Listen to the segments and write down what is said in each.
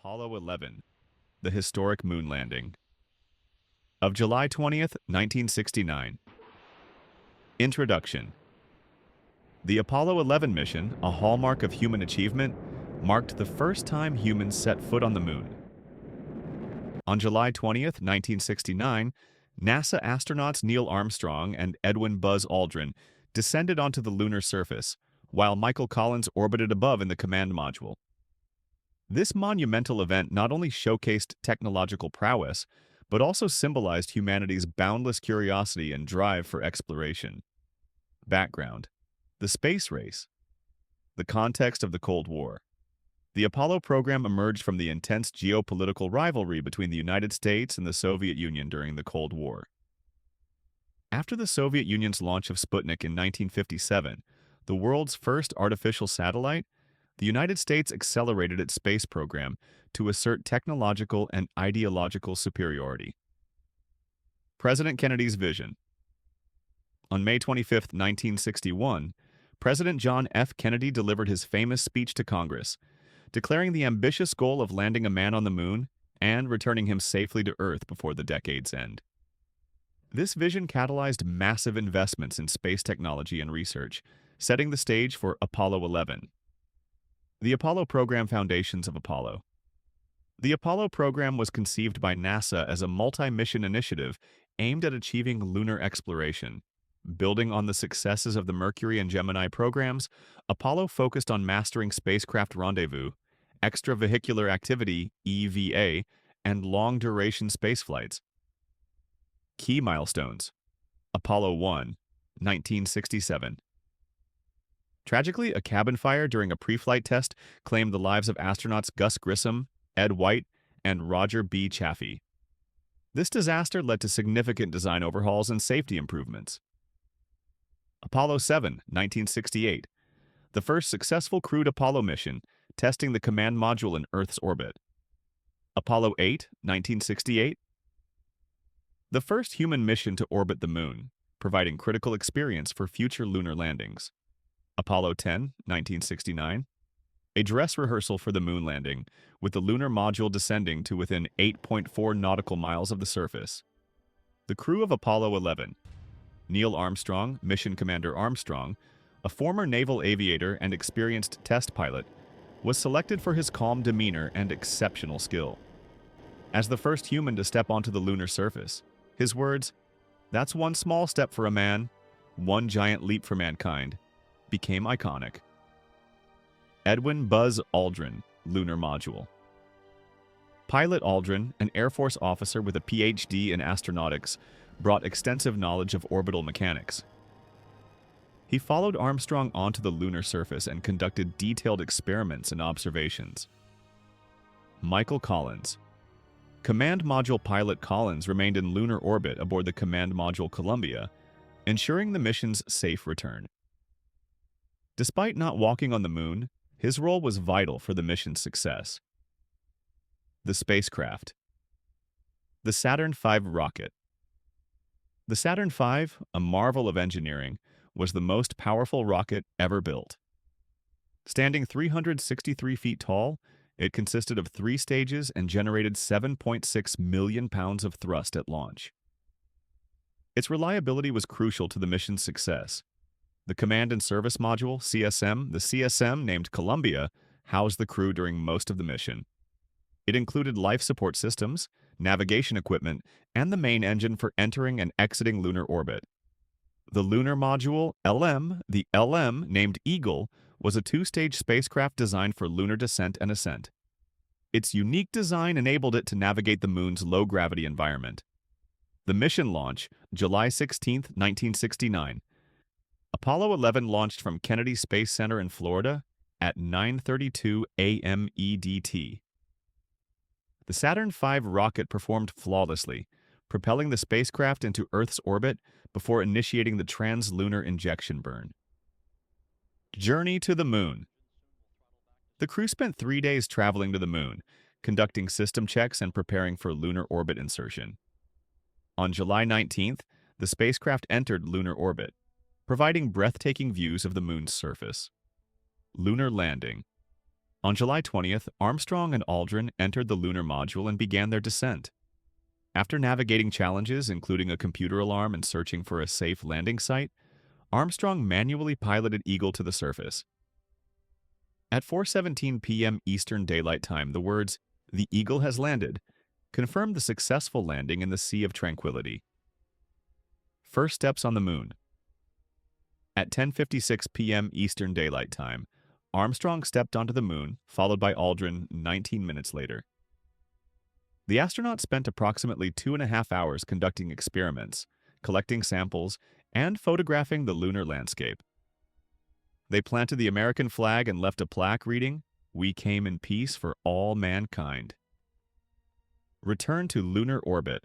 Apollo 11, the historic moon landing of July 20th, 1969. Introduction. The Apollo 11 mission, a hallmark of human achievement, marked the first time humans set foot on the moon. On July 20th, 1969, NASA astronauts Neil Armstrong and Edwin Buzz Aldrin descended onto the lunar surface, while Michael Collins orbited above in the command module. This monumental event not only showcased technological prowess, but also symbolized humanity's boundless curiosity and drive for exploration. Background: the space race. The context of the Cold War. The Apollo program emerged from the intense geopolitical rivalry between the United States and the Soviet Union during the Cold War. After the Soviet Union's launch of Sputnik in 1957, the world's first artificial satellite, the United States accelerated its space program to assert technological and ideological superiority. President Kennedy's vision. On May 25, 1961, President John F. Kennedy delivered his famous speech to Congress, declaring the ambitious goal of landing a man on the moon and returning him safely to Earth before the decade's end. This vision catalyzed massive investments in space technology and research, setting the stage for Apollo 11. The Apollo Program Foundations of Apollo. The Apollo program was conceived by NASA as a multi-mission initiative aimed at achieving lunar exploration. Building on the successes of the Mercury and Gemini programs, Apollo focused on mastering spacecraft rendezvous, extravehicular activity (EVA), and long-duration spaceflights. Key milestones. Apollo 1, 1967. Tragically, a cabin fire during a pre-flight test claimed the lives of astronauts Gus Grissom, Ed White, and Roger B. Chaffee. This disaster led to significant design overhauls and safety improvements. Apollo 7, 1968. The first successful crewed Apollo mission, testing the command module in Earth's orbit. Apollo 8, 1968. The first human mission to orbit the moon, providing critical experience for future lunar landings. Apollo 10, 1969. A dress rehearsal for the moon landing, with the lunar module descending to within 8.4 nautical miles of the surface. The crew of Apollo 11. Neil Armstrong, Mission Commander Armstrong, a former naval aviator and experienced test pilot, was selected for his calm demeanor and exceptional skill. As the first human to step onto the lunar surface, his words, "That's one small step for a man, one giant leap for mankind," became iconic. Edwin Buzz Aldrin, Lunar Module. Pilot Aldrin, an Air Force officer with a PhD in astronautics, brought extensive knowledge of orbital mechanics. He followed Armstrong onto the lunar surface and conducted detailed experiments and observations. Michael Collins. Command Module pilot Collins remained in lunar orbit aboard the Command Module Columbia, ensuring the mission's safe return. Despite not walking on the moon, his role was vital for the mission's success. The spacecraft. The Saturn V rocket. The Saturn V, a marvel of engineering, was the most powerful rocket ever built. Standing 363 feet tall, it consisted of 3 stages and generated 7.6 million pounds of thrust at launch. Its reliability was crucial to the mission's success. The Command and Service Module, CSM, the CSM, named Columbia, housed the crew during most of the mission. It included life support systems, navigation equipment, and the main engine for entering and exiting lunar orbit. The Lunar Module, LM, the LM, named Eagle, was a 2-stage spacecraft designed for lunar descent and ascent. Its unique design enabled it to navigate the moon's low-gravity environment. The mission launch, July 16, 1969. Apollo 11 launched from Kennedy Space Center in Florida at 9:32 a.m. EDT. The Saturn V rocket performed flawlessly, propelling the spacecraft into Earth's orbit before initiating the translunar injection burn. Journey to the moon. The crew spent 3 days traveling to the moon, conducting system checks and preparing for lunar orbit insertion. On July 19th, the spacecraft entered lunar orbit, providing breathtaking views of the moon's surface. Lunar landing. On July 20th, Armstrong and Aldrin entered the lunar module and began their descent. After navigating challenges, including a computer alarm and searching for a safe landing site, Armstrong manually piloted Eagle to the surface. At 4:17 p.m. Eastern Daylight Time, the words, "The Eagle has landed," confirmed the successful landing in the Sea of Tranquility. First steps on the Moon. At 10:56 p.m. Eastern Daylight Time, Armstrong stepped onto the Moon, followed by Aldrin 19 minutes later. The astronauts spent approximately 2.5 hours conducting experiments, collecting samples, and photographing the lunar landscape. They planted the American flag and left a plaque reading, "We came in peace for all mankind." Return to lunar orbit.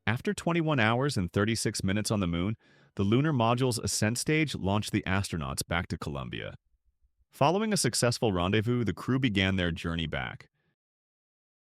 After 21 hours and 36 minutes on the Moon, the lunar module's ascent stage launched the astronauts back to Columbia. Following a successful rendezvous, the crew began their journey back.